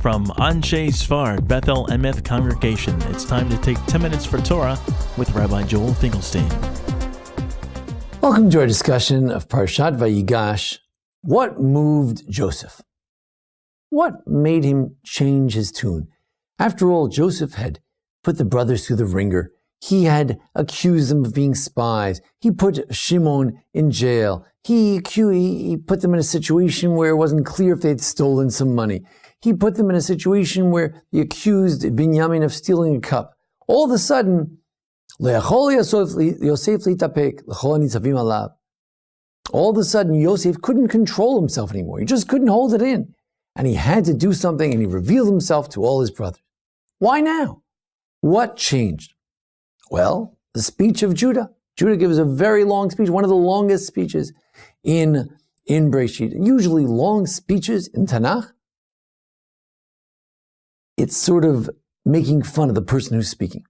From Anshe Sfard Bethel Emeth Congregation, it's time to take 10 minutes for Torah with Rabbi Joel Finkelstein. Welcome to our discussion of Parshat Vayigash. What moved Joseph? What made him change his tune? After all, Joseph had put the brothers through the ringer. He had accused them of being spies. He put Shimon in jail. He put them in a situation where it wasn't clear if they'd stolen some money. He put them in a situation where he accused Binyamin of stealing a cup. All of a sudden, all of a sudden, Yosef couldn't control himself anymore. He just couldn't hold it in. And he had to do something, and he revealed himself to all his brothers. Why now? What changed? Well, the speech of Judah. Judah gives a very long speech, one of the longest speeches in Breshit. Usually long speeches in Tanakh, it's sort of making fun of the person who's speaking,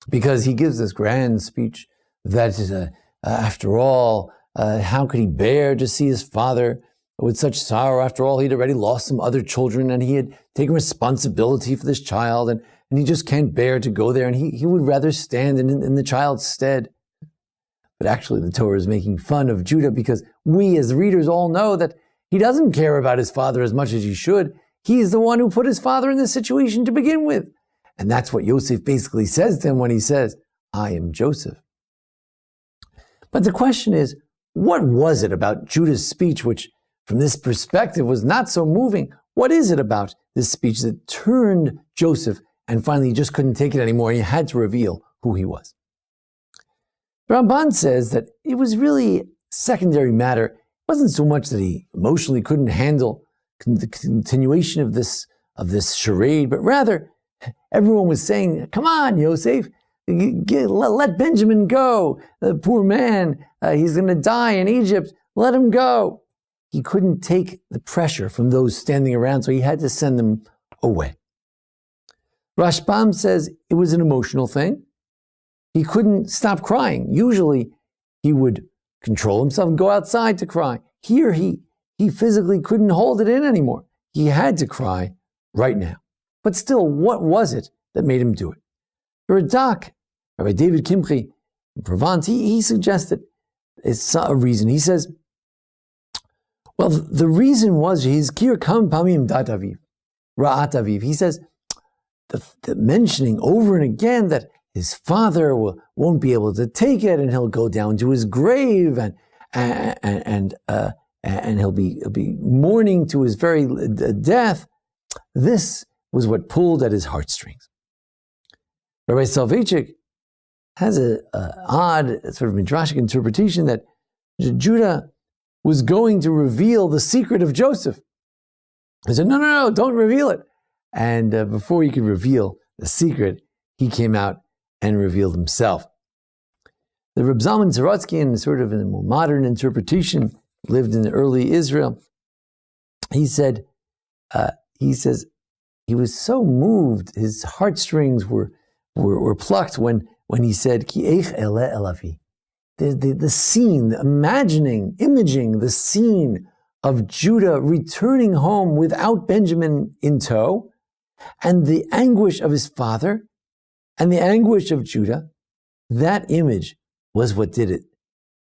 because he gives this grand speech that, after all, how could he bear to see his father with such sorrow? After all, he'd already lost some other children, and he had taken responsibility for this child, and he just can't bear to go there, and he would rather stand in the child's stead. But actually, the Torah is making fun of Judah, because we as readers all know that he doesn't care about his father as much as he should. He's the one who put his father in this situation to begin with. And that's what Yosef basically says to him when he says, I am Joseph. But the question is, what was it about Judah's speech which, from this perspective, was not so moving? What is it about this speech that turned Joseph and finally he just couldn't take it anymore and he had to reveal who he was? Ramban says that it was really secondary matter. It wasn't so much that he emotionally couldn't handle the continuation of this charade, but rather everyone was saying, come on, Yosef, let Benjamin go. The poor man, he's going to die in Egypt. Let him go. He couldn't take the pressure from those standing around, so he had to send them away. Rashbam says it was an emotional thing. He couldn't stop crying. Usually he would control himself and go outside to cry. Here he physically couldn't hold it in anymore. He had to cry right now. But still, what was it that made him do it? The Radak, Rabbi David Kimchi in Provence, he suggested it's a reason. He says, well, the reason was his kir kam pamim dat aviv, ra'at aviv. He says, the mentioning over and again that his father won't be able to take it, and he'll go down to his grave, and he'll be mourning to his very death. This was what pulled at his heartstrings. Rabbi Soloveitchik has an odd sort of midrashic interpretation that Judah was going to reveal the secret of Joseph. He said, no, don't reveal it. And before he could reveal the secret, he came out and revealed himself. The Reb Zalman Sorotsky, in sort of a more modern interpretation, lived in early Israel. He says he was so moved, his heartstrings were plucked when he said, Ki eich ele elavi. The scene, imaging the scene of Judah returning home without Benjamin in tow, and the anguish of his father, and the anguish of Judah, that image was what did it.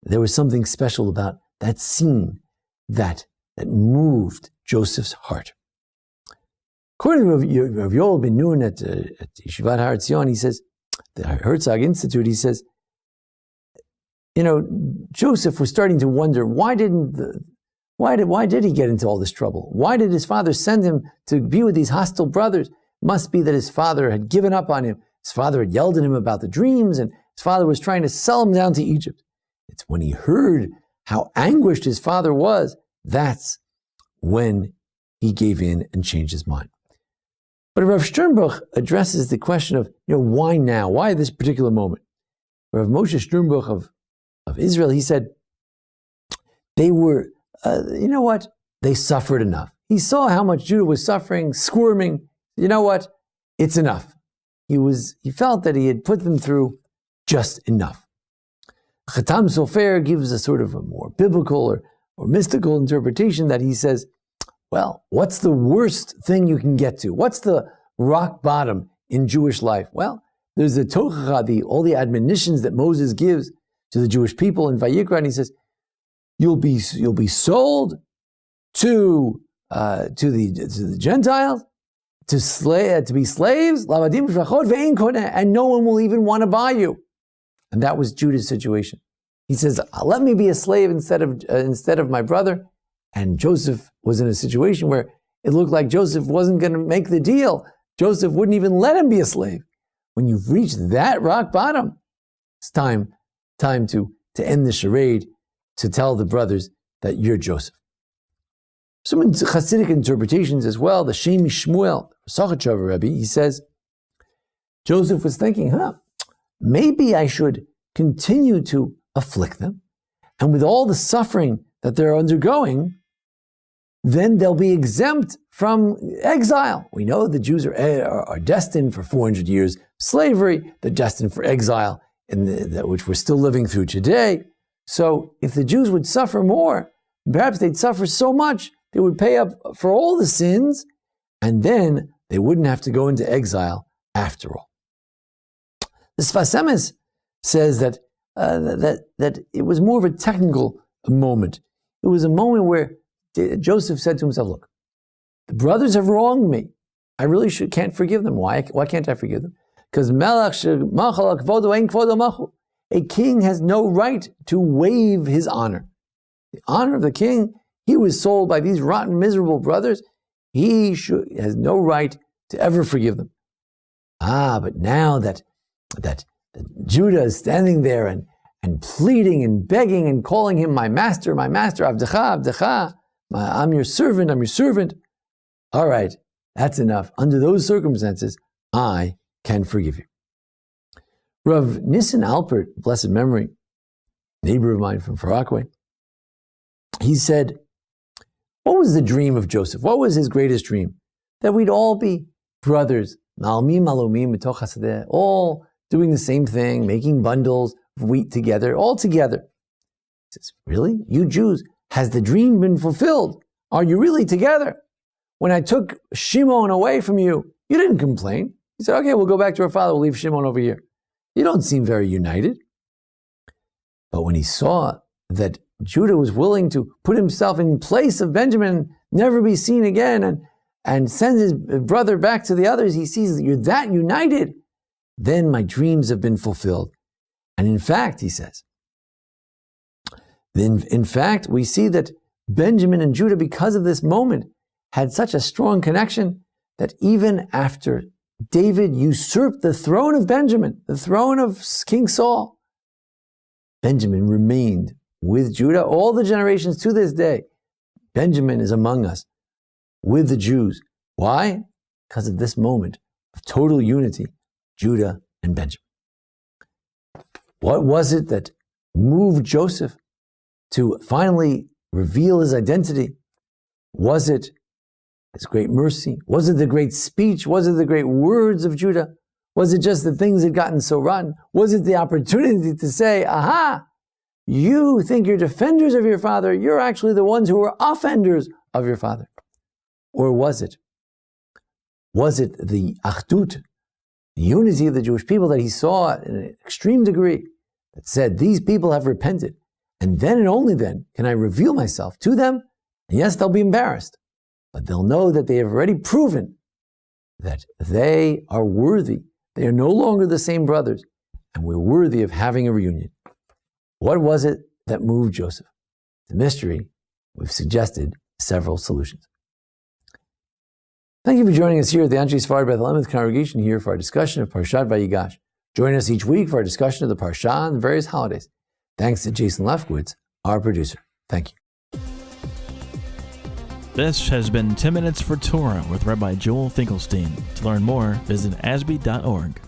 There was something special about that scene that moved Joseph's heart. According to Rav Yoel ben Nun at Yeshivat Har Etzion, he says, the Herzog Institute, he says, Joseph was starting to wonder, why did he get into all this trouble? Why did his father send him to be with these hostile brothers? Must be that his father had given up on him. His father had yelled at him about the dreams, and his father was trying to sell him down to Egypt. It's when he heard how anguished his father was, that's when he gave in and changed his mind. But Rav Sternbuch addresses the question of, why now? Why this particular moment? Rav Moshe Sternbuch of Israel, he said, they were, they suffered enough. He saw how much Judah was suffering, squirming. You know what? It's enough. He felt that he had put them through just enough. Chatam Sofer gives a sort of a more biblical or mystical interpretation that he says, Well, what's the worst thing you can get to? What's the rock bottom in Jewish life? Well, there's the Torah, all the admonitions that Moses gives to the Jewish people in Vayikra, and he says, you'll be sold to the Gentiles, to be slaves, and no one will even want to buy you. And that was Judah's situation. He says, let me be a slave instead of my brother. And Joseph was in a situation where it looked like Joseph wasn't going to make the deal. Joseph wouldn't even let him be a slave. When you've reached that rock bottom, it's time to end the charade, to tell the brothers that you're Joseph. Some Hasidic interpretations as well, the Shemi Shmuel, Sachachava Rabbi, he says, Joseph was thinking, maybe I should continue to afflict them, and with all the suffering that they're undergoing, then they'll be exempt from exile. We know the Jews are destined for 400 years of slavery. They're destined for exile, which we're still living through today. So if the Jews would suffer more, perhaps they'd suffer so much, they would pay up for all the sins, and then they wouldn't have to go into exile after all. The Sfas Emes says that it was more of a technical moment. It was a moment where Joseph said to himself, look, the brothers have wronged me. I really can't forgive them. Why can't I forgive them? Because a king has no right to waive his honor. The honor of the king, he was sold by these rotten, miserable brothers. He has no right to ever forgive them. But now that Judah is standing there and pleading and begging and calling him my master, Avdecha, I'm your servant. All right, that's enough. Under those circumstances, I can forgive you. Rav Nissen Alpert, blessed memory, neighbor of mine from Far Rockaway, he said, what was the dream of Joseph? What was his greatest dream? That we'd all be brothers, all doing the same thing, making bundles of wheat together, all together. He says, really? You Jews, has the dream been fulfilled? Are you really together? When I took Shimon away from you, you didn't complain. You said, okay, we'll go back to our father, we'll leave Shimon over here. You don't seem very united. But when he saw that Judah was willing to put himself in place of Benjamin, never be seen again, and send his brother back to the others, he sees that you're that united. Then my dreams have been fulfilled. And in fact, he says, we see that Benjamin and Judah, because of this moment, had such a strong connection that even after David usurped the throne of Benjamin, the throne of King Saul, Benjamin remained with Judah all the generations to this day. Benjamin is among us with the Jews. Why? Because of this moment of total unity, Judah and Benjamin. What was it that moved Joseph to finally reveal his identity? Was it his great mercy? Was it the great speech? Was it the great words of Judah? Was it just that things had gotten so rotten? Was it the opportunity to say, aha, you think you're defenders of your father, you're actually the ones who are offenders of your father? Or was it the achdut, the unity of the Jewish people that he saw in an extreme degree, that said, these people have repented, and then and only then can I reveal myself to them? And yes, they'll be embarrassed, but they'll know that they have already proven that they are worthy. They are no longer the same brothers, and we're worthy of having a reunion. What was it that moved Joseph? The mystery. We've suggested several solutions. Thank you for joining us here at the Anshe Sfard Beth Elameth congregation here for our discussion of Parshat Vayigash. Join us each week for our discussion of the Parsha and the various holidays. Thanks to Jason Lefkowitz, our producer. Thank you. This has been 10 Minutes for Torah with Rabbi Joel Finkelstein. To learn more, visit ASBEE.org.